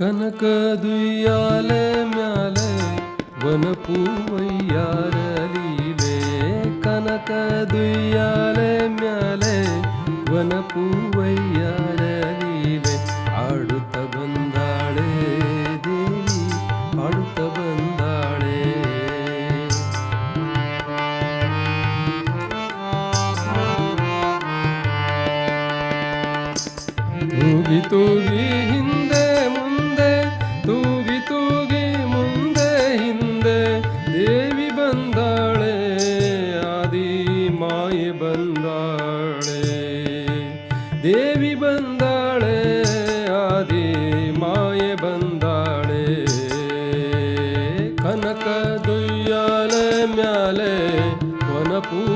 ಕನಕದುಯ್ಯಾಲೆ ಮ್ಯಾಲೆ ವನಪೂವಯ್ಯಾರಲೀಲೆ ಕನಕದುಯ್ಯಾಲೆ ಮ್ಯಾಲೆ ವನಪೂವಯ್ಯಾರಲೀಲೆ ಆಡುತ್ತ ಬಂದಾಳೆ ದೇವಿ ಆಡುತ್ತ ಬಂದಾಳೆ ತೂಗಿ ತೂಗಿ ಹಿಂದೆ ಮುಂದೆ ತೂಗಿ ತೂಗಿ ಮುಂದೆ ಹಿಂದೆ ದೇವಿ ಬಂದಾಳೆ ಆದಿ ಮಾಯೆ ಬಂದಾಳೆ ದೇವಿ ಬಂದಾಳೆ ಆದಿ ಮಾಯೆ ಬಂದಾಳೆ ಕನಕದುಯ್ಯಾಲೆ ಮ್ಯಾಲೆ ವನಪೂವಯ್ಯಾರಲೀಲೆ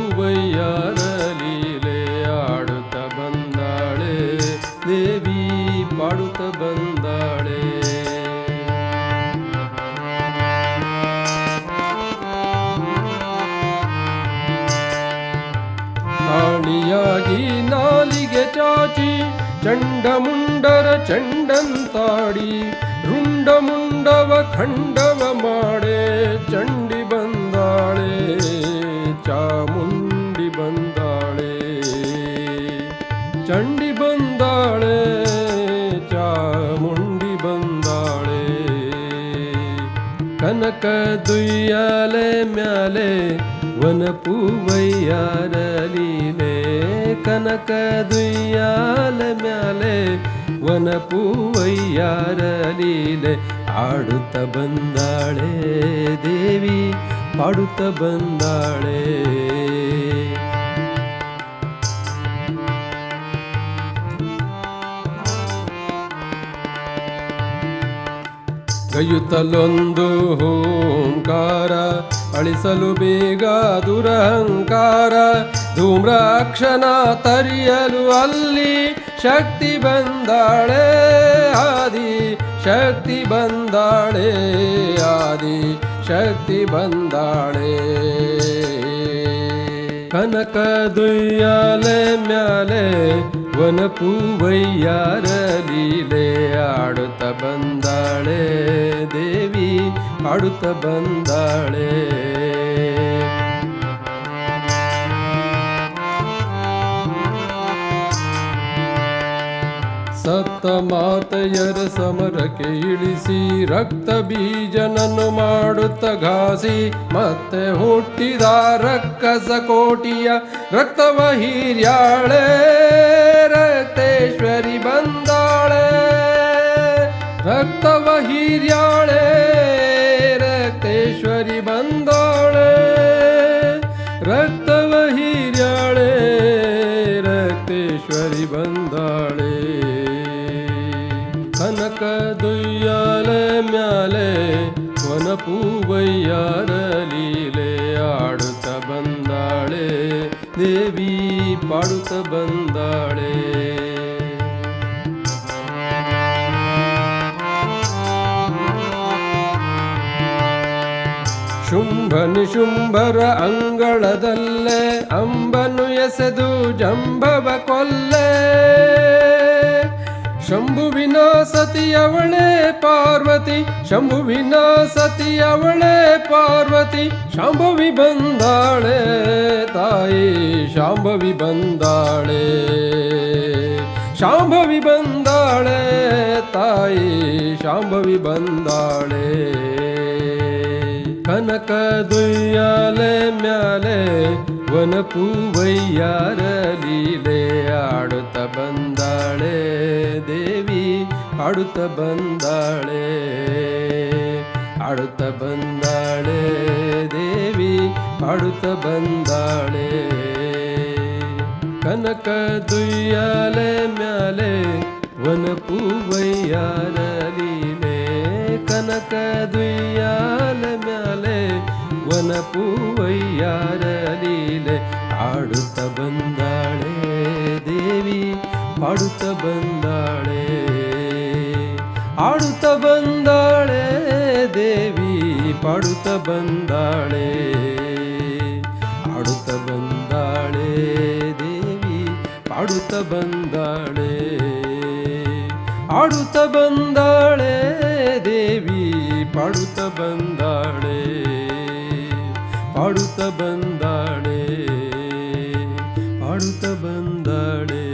ಆಡುತ್ತ ಬಂದಾಳೆ ದೇವಿ ಪಾಡುತ್ತ ಬಂದಾಳೆ ತಾಳಿಯಾಗಿ ನಾಲಿಗೆ ಚಾಚಿ ಚಂಡಮುಂಡರ ಚಂಡಂತಾಡಿ ರುಂಡಮುಂಡವ ಖಂಡವ ಮಾಡೆ ಚಂಡಿ ಬಂದಾಳೆ ಚಾಮುಂಡಿ ಬಂದಾಳೆ ಚಂಡಿ ಬಂದಾಳೆ ಚಾಮುಂಡಿ ಬಂದಾಳೆ ಕನಕದುಯ್ಯಾಲೆ ಮ್ಯಾಲೆ ವನಪೂವಯ್ಯಾರಲೀಲೆ ಕನಕದುಯ್ಯಾಲೆ ಮ್ಯಾಲೆ ವನಪೂವಯ್ಯಾರಲೀಲೆ ಆಡುತ್ತ ಬಂದಾಳೆ ದೇವಿ ಪಾಡುತ್ತ ಬಂದಾಳೆ ಗೈಯುತ್ತಲೊಂದು ಓಂಕಾರ ಅಳಿಸಲು ಬೇಗ ದುರಹಂಕಾರ ಧೂಮ್ರಾಕ್ಷನ ತರಿಯಲು ಅಲ್ಲಿ ಶಕ್ತಿ ಬಂದಾಳೆ ಆದಿ ಶಕ್ತಿ ಬಂದಾಳೆ ಆದಿ ಶಕ್ತಿ ಬಂದಾಳೆ ಕನಕದುಯ್ಯಾಲೆ ಮ್ಯಾಲೆ ವನಪೂವಯ್ಯಾರಲೀಲೆ ಆಡುತ್ತ ಬಂದಾಳೆ ದೇವಿ ಆಡುತ್ತ ಬಂದಾಳೆ ಸತ್ತ ಮಾತೆಯರ ಸಮರಕ್ಕೆ ಇಳಿಸಿ ರಕ್ತ ಬೀಜನನ್ನು ಮಾಡುತ್ತ ಘಾಸಿ ಮತ್ತೆ ಹುಟ್ಟಿದ ರಕ್ಕಸ ಕೋಟಿಯ ರಕ್ತವ ಹೀರ್ಯಾಳೆ ರಕ್ತೇಶ್ವರಿ ಬಂದಾಳೆ ರಕ್ತವ ಹೀರ್ಯಾಳೆ ರಕ್ತೇಶ್ವರಿ ಬಂದಾಳೆ ರಕ್ತವ ಹೀರ್ಯಾಳೆ ರಕ್ತೇಶ್ವರಿ ಬಂದಾಳೆ ಕನಕದುಯ್ಯಾಲೆ ಮ್ಯಾಲೆ ವನಪೂವಯ್ಯಾರಲೀಲೆ ಆಡುತ್ತ ಬಂದಾಳೆ ದೇವಿ ಪಾಡುತ್ತ ಬಂದಾಳೆ ಶುಂಭ ನಿಶುಂಭರ ಅಂಗಳದಲ್ಲೇ ಅಂಬನು ಎಸೆದು ಜಂಬವ ಕೊಲ್ಲೆ ಶಂಭುವಿನ ಸತಿಯವಳೆ ಪಾರ್ವತಿ ಶಂಭುವಿನ ಸತಿಯವಳೆ ಪಾರ್ವತಿ ಶಾಂಭವಿ ಬಂದಾಳೆ ತಾಯಿ ಶಾಂಭವಿ ಬಂದಾಳೆ ಶಾಂಭವಿ ಬಂದಾಳೆ ತಾಯಿ ಶಾಂಭವಿ ಬಂದಾಳೆ ಕನಕದುಯ್ಯಾಲೆ ಮ್ಯಾಲೆ ವನಪೂವಯ್ಯಾರಲೀಲೆ ಆಡುತ್ತ ಬಂದಾಳೆ ದೇವಿ ಆಡುತ್ತ ಬಂದಾಳೆ ಆಡುತ್ತ ಬಂದಾಳೆ ದೇವಿ ಆಡುತ್ತ ಬಂದಾಳೆ ಕನಕದುಯ್ಯಾಲೆ ಮ್ಯಾಲೆ ವನಪೂವಯ್ಯಾರಲೀಲೆ ಕನಕದುಯ್ಯಾಲೆ ಮ್ಯಾಲೆ ವನಪೂವಯ್ಯಾರಲೀಲೆ ಆಡುತ್ತ ಬಂದಾಳೆ ದೇವಿ ಪಾಡುತ್ತ ಬಂದಾಳೆ ಆಡುತ್ತ ಬಂದಾಳೆ ದೇವಿ ಪಾಡುತ್ತ ಬಂದಾಳೆ ಆಡುತ್ತ ಬಂದಾಳೆ ದೇವಿ ಪಾಡುತ್ತ ಬಂದಾಳೆ ಪಾಡುತ್ತ ಬಂದಾಳೆ ದೇವಿ ಪಾಡುತ್ತ ಬಂದಾಳೆ ಪಾಡುತ್ತ ಬಂದಾಳೆ ಪಾಡುತ್ತ ಬಂದಾಳೆ